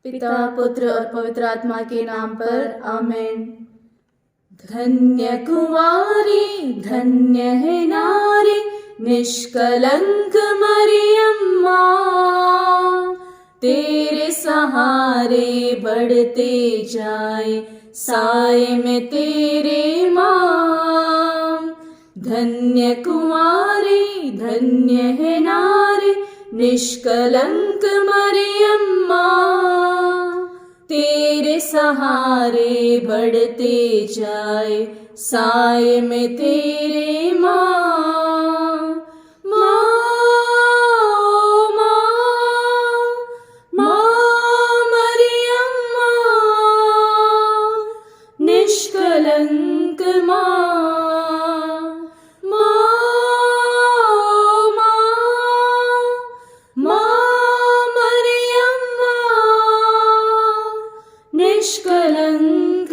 पिता पुत्र और पवित्र आत्मा के नाम पर आमीन। धन्य कुंवारी धन्य है नारी, निष्कलंक मरियम माँ। तेरे सहारे बढ़ते जाए साए में तेरे माँ। धन्य कुंवारी धन्य है नारी, निष्कलंक मरियम माँ। तेरे सहारे बढ़ते जाए साए में तेरे माँ। माँ मरियम माँ, निष्कलंक निष्कलंक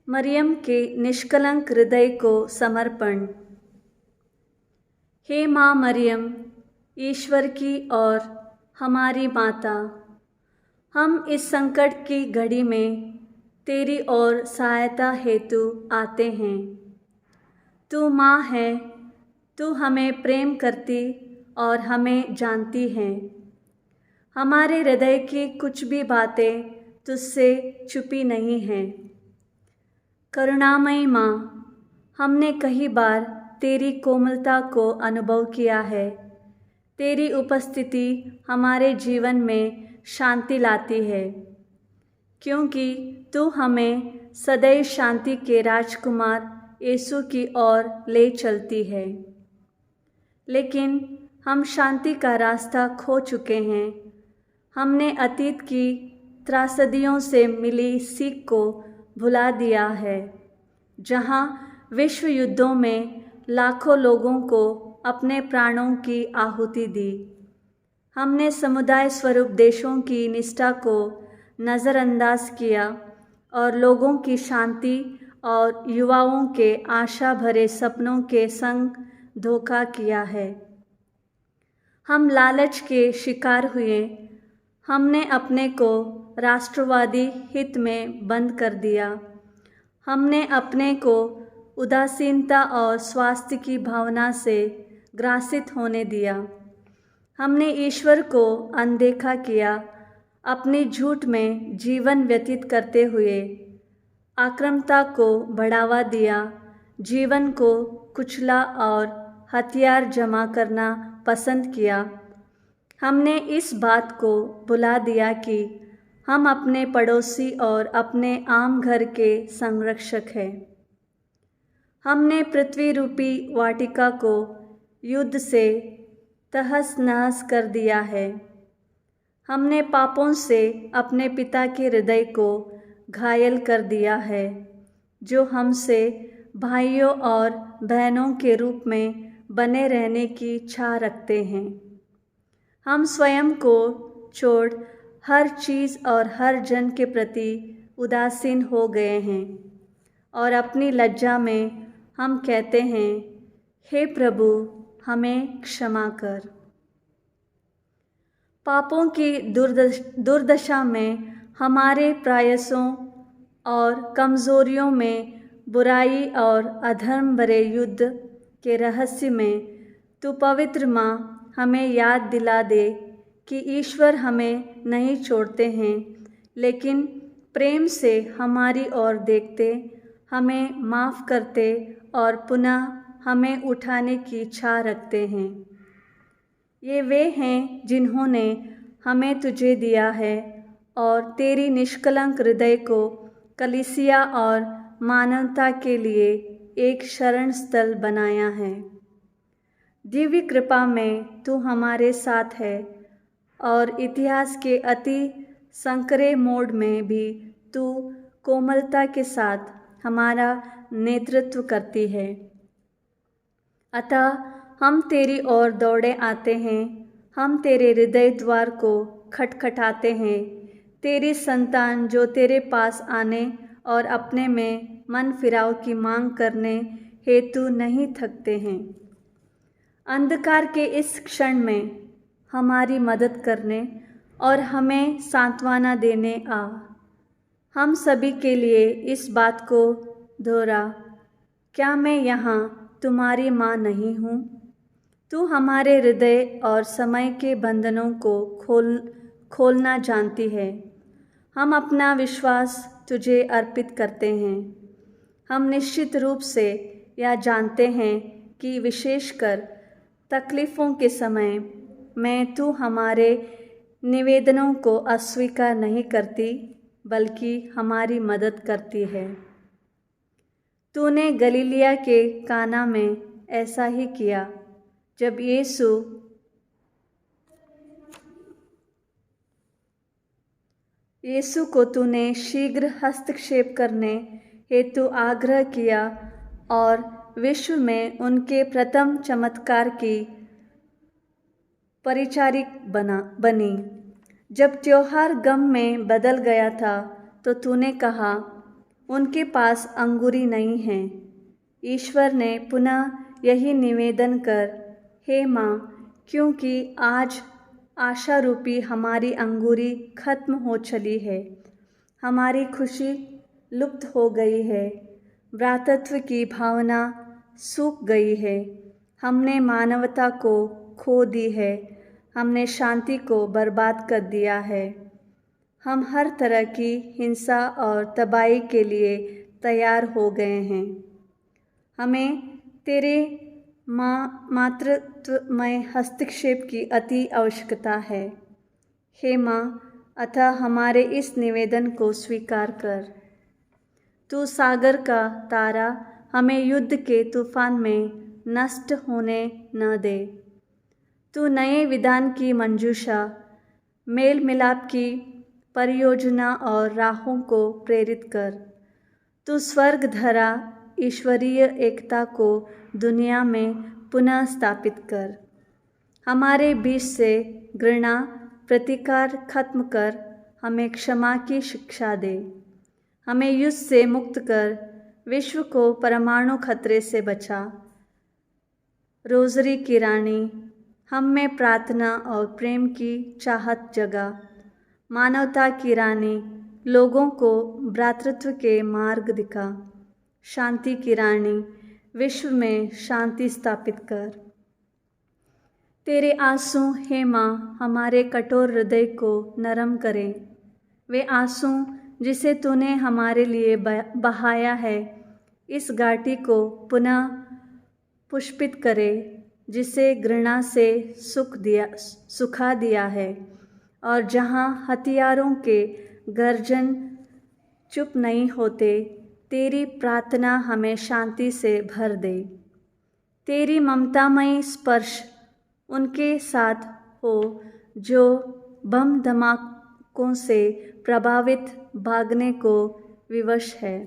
मरियम के निष्कलंक हृदय को समर्पण। हे माँ मरियम, ईश्वर की और हमारी माता, हम इस संकट की घड़ी में तेरी ओर सहायता हेतु आते हैं। तू माँ है, तू हमें प्रेम करती और हमें जानती है। हमारे हृदय की कुछ भी बातें तुझसे छुपी नहीं हैं। करुणामयी माँ, हमने कई बार तेरी कोमलता को अनुभव किया है। तेरी उपस्थिति हमारे जीवन में शांति लाती है, क्योंकि तू हमें सदैव शांति के राजकुमार यीशु की ओर ले चलती है। लेकिन हम शांति का रास्ता खो चुके हैं। हमने अतीत की त्रासदियों से मिली सीख को भुला दिया है, जहाँ विश्व युद्धों में लाखों लोगों को अपने प्राणों की आहुति दी। हमने समुदाय स्वरूप देशों की निष्ठा को नज़रअंदाज किया और लोगों की शांति और युवाओं के आशा भरे सपनों के संग धोखा किया है। हम लालच के शिकार हुए। हमने अपने को राष्ट्रवादी हित में बंद कर दिया। हमने अपने को उदासीनता और स्वास्थ्य की भावना से ग्रासित होने दिया। हमने ईश्वर को अनदेखा किया, अपनी झूठ में जीवन व्यतीत करते हुए आक्रामकता को बढ़ावा दिया, जीवन को कुचला और हथियार जमा करना पसंद किया। हमने इस बात को भुला दिया कि हम अपने पड़ोसी और अपने आम घर के संरक्षक हैं। हमने पृथ्वी रूपी वाटिका को युद्ध से तहस नहस कर दिया है। हमने पापों से अपने पिता के हृदय को घायल कर दिया है, जो हमसे भाइयों और बहनों के रूप में बने रहने की चाह रखते हैं। हम स्वयं को छोड़ हर चीज़ और हर जन के प्रति उदासीन हो गए हैं और अपनी लज्जा में हम कहते हैं, हे प्रभु, हमें क्षमा कर। पापों की दुर्दशा में, हमारे प्रयासों और कमज़ोरियों में, बुराई और अधर्म भरे युद्ध के रहस्य में तू पवित्र माँ हमें याद दिला दे कि ईश्वर हमें नहीं छोड़ते हैं, लेकिन प्रेम से हमारी ओर देखते, हमें माफ़ करते और पुनः हमें उठाने की इच्छा रखते हैं। ये वे हैं जिन्होंने हमें तुझे दिया है और तेरी निष्कलंक हृदय को कलीसिया और मानवता के लिए एक शरण स्थल बनाया है। दिव्य कृपा में तू हमारे साथ है और इतिहास के अति संकरे मोड़ में भी तू कोमलता के साथ हमारा नेतृत्व करती है। अतः हम तेरी ओर दौड़े आते हैं। हम तेरे हृदय द्वार को खटखटाते हैं। तेरी संतान जो तेरे पास आने और अपने में मन फिराव की मांग करने हेतु नहीं थकते हैं। अंधकार के इस क्षण में हमारी मदद करने और हमें सांत्वना देने आ। हम सभी के लिए इस बात को दोहरा, क्या मैं यहाँ तुम्हारी माँ नहीं हूँ? तू हमारे हृदय और समय के बंधनों को खोलना जानती है। हम अपना विश्वास तुझे अर्पित करते हैं। हम निश्चित रूप से यह जानते हैं कि विशेषकर तकलीफ़ों के समय में तू हमारे निवेदनों को अस्वीकार नहीं करती, बल्कि हमारी मदद करती है। तूने गलीलिया के काना में ऐसा ही किया, जब यीशु को तूने शीघ्र हस्तक्षेप करने हेतु आग्रह किया और विश्व में उनके प्रथम चमत्कार की परिचारिक बनी। जब त्योहार गम में बदल गया था तो तूने कहा, उनके पास अंगूरी नहीं है। ईश्वर ने पुनः यही निवेदन कर, हे माँ, क्योंकि आज आशा रूपी हमारी अंगूरी खत्म हो चली है, हमारी खुशी लुप्त हो गई है, भ्रातृत्व की भावना सूख गई है, हमने मानवता को खो दी है, हमने शांति को बर्बाद कर दिया है। हम हर तरह की हिंसा और तबाही के लिए तैयार हो गए हैं। हमें तेरे मातृत्वमय हस्तक्षेप की अति आवश्यकता है। हे माँ, अतः हमारे इस निवेदन को स्वीकार कर। तू सागर का तारा हमें युद्ध के तूफान में नष्ट होने न दे। तू नए विधान की मंजूषा, मेल मिलाप की परियोजना और राहों को प्रेरित कर। तू स्वर्ग धरा ईश्वरीय एकता को दुनिया में पुनः स्थापित कर। हमारे बीच से घृणा प्रतिकार खत्म कर हमें क्षमा की शिक्षा दे। हमें युद्ध से मुक्त कर विश्व को परमाणु खतरे से बचा। रोज़री की रानी, हम में प्रार्थना और प्रेम की चाहत जगा। मानवता की रानी, लोगों को भ्रातृत्व के मार्ग दिखा। शांति की रानी, विश्व में शांति स्थापित कर। तेरे आंसू, हे माँ, हमारे कठोर हृदय को नरम करें। वे आंसू जिसे तूने हमारे लिए बहाया है, इस घाटी को पुनः पुष्पित करे जिसे घृणा से सुखा दिया है, और जहाँ हथियारों के गर्जन चुप नहीं होते, तेरी प्रार्थना हमें शांति से भर दे। तेरी ममतामयी स्पर्श उनके साथ हो जो बम धमाकों से प्रभावित भागने को विवश है।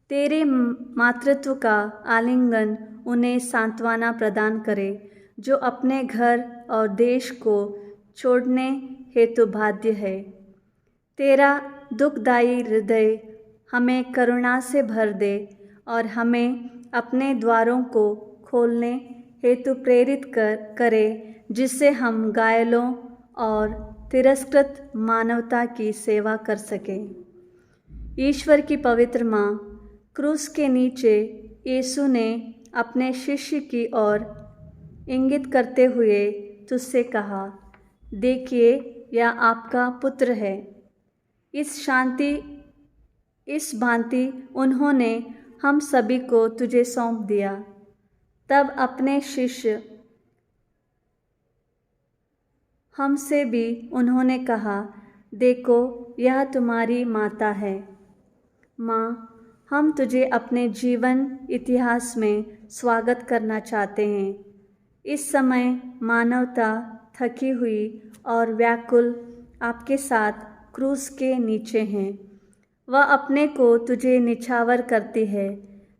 तेरे मातृत्व का आलिंगन उन्हें सांत्वना प्रदान करे, जो अपने घर और देश को छोड़ने हेतु बाध्य है। तेरा दुखदायी हृदय हमें करुणा से भर दे और हमें अपने द्वारों को खोलने हेतु प्रेरित करे, जिससे हम घायलों और तिरस्कृत मानवता की सेवा कर सकें। ईश्वर की पवित्र माँ, क्रूस के नीचे यीशु ने अपने शिष्य की ओर इंगित करते हुए तुझसे कहा, देखिए, यह आपका पुत्र है। इस भांति उन्होंने हम सभी को तुझे सौंप दिया। तब अपने शिष्य हमसे भी उन्होंने कहा, देखो, यह तुम्हारी माता है। माँ, हम तुझे अपने जीवन इतिहास में स्वागत करना चाहते हैं। इस समय मानवता थकी हुई और व्याकुल आपके साथ क्रूस के नीचे हैं। वह अपने को तुझे निछावर करती है,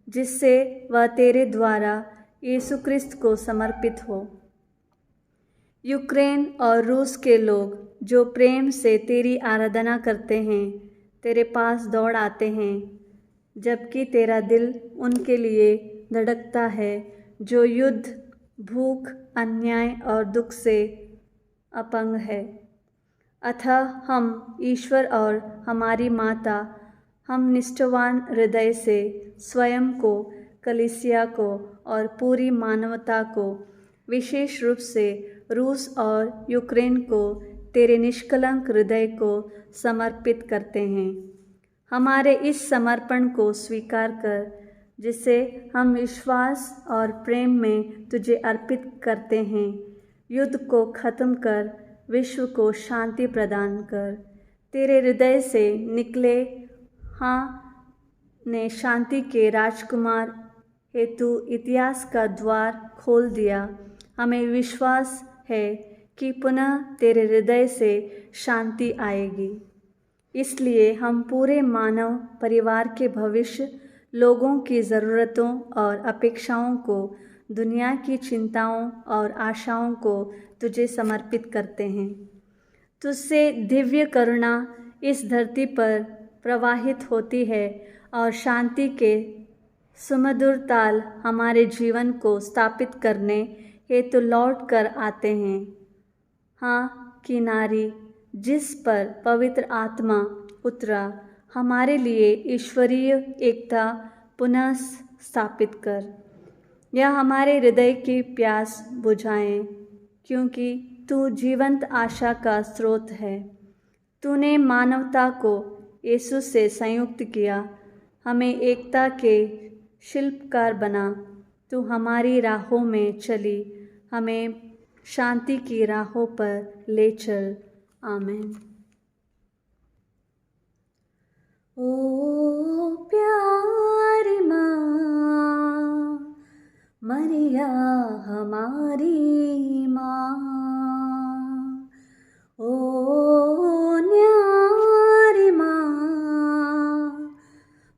जिससे वह तेरे द्वारा यीशु क्रिस्त को समर्पित हो। यूक्रेन और रूस के लोग जो प्रेम से तेरी आराधना करते हैं, तेरे पास दौड़ आते हैं, जबकि तेरा दिल उनके लिए धड़कता है जो युद्ध भूख, अन्याय और दुख से अपंग है। अतः हम ईश्वर और हमारी माता, हम निष्ठावान हृदय से स्वयं को, कलीसिया को और पूरी मानवता को, विशेष रूप से रूस और यूक्रेन को तेरे निष्कलंक हृदय को समर्पित करते हैं। हमारे इस समर्पण को स्वीकार कर, जिसे हम विश्वास और प्रेम में तुझे अर्पित करते हैं। युद्ध को खत्म कर, विश्व को शांति प्रदान कर। तेरे हृदय से निकले हाँ ने शांति के राजकुमार हेतु इतिहास का द्वार खोल दिया। हमें विश्वास है कि पुनः तेरे हृदय से शांति आएगी। इसलिए हम पूरे मानव परिवार के भविष्य, लोगों की ज़रूरतों और अपेक्षाओं को, दुनिया की चिंताओं और आशाओं को तुझे समर्पित करते हैं। तुझसे दिव्य करुणा इस धरती पर प्रवाहित होती है और शांति के सुमधुर ताल हमारे जीवन को स्थापित करने हेतु लौट कर आते हैं। हाँ, किनारी जिस पर पवित्र आत्मा उतरा, हमारे लिए ईश्वरीय एकता पुनः स्थापित कर। यह हमारे हृदय की प्यास बुझाएं, क्योंकि तू जीवंत आशा का स्रोत है। तूने मानवता को यीशु से संयुक्त किया, हमें एकता के शिल्पकार बना। तू हमारी राहों में चली, हमें शांति की राहों पर ले चल। आमीन। ओ प्यारी माँ मरिया हमारी माँ, ओ न्यारी माँ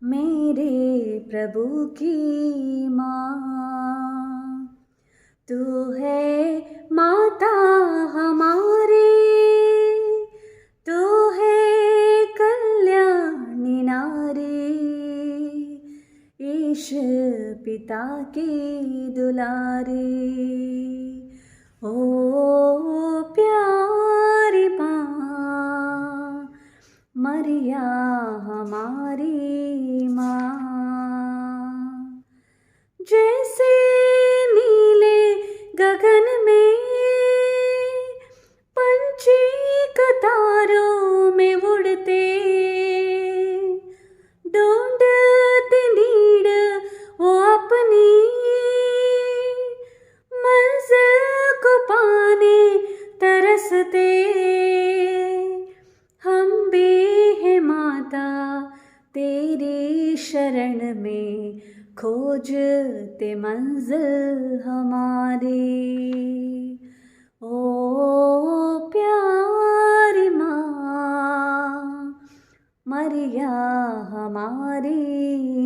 मेरे प्रभु की माँ। तू है माता हमारी, तू है कल्याणी नारी, ईश पिता की दुलारी। ओ प्यारी माँ मरिया हमारी माँ। जैसे नीले गगन में पंछी कतारों में उड़ते, ढूंढते नीड़ वो अपनी मंजिल को पाने तरसते। हम भी है माता तेरी शरण में, खोजते मंजिल हमारी। ओ प्यारी माँ मरिया हमारी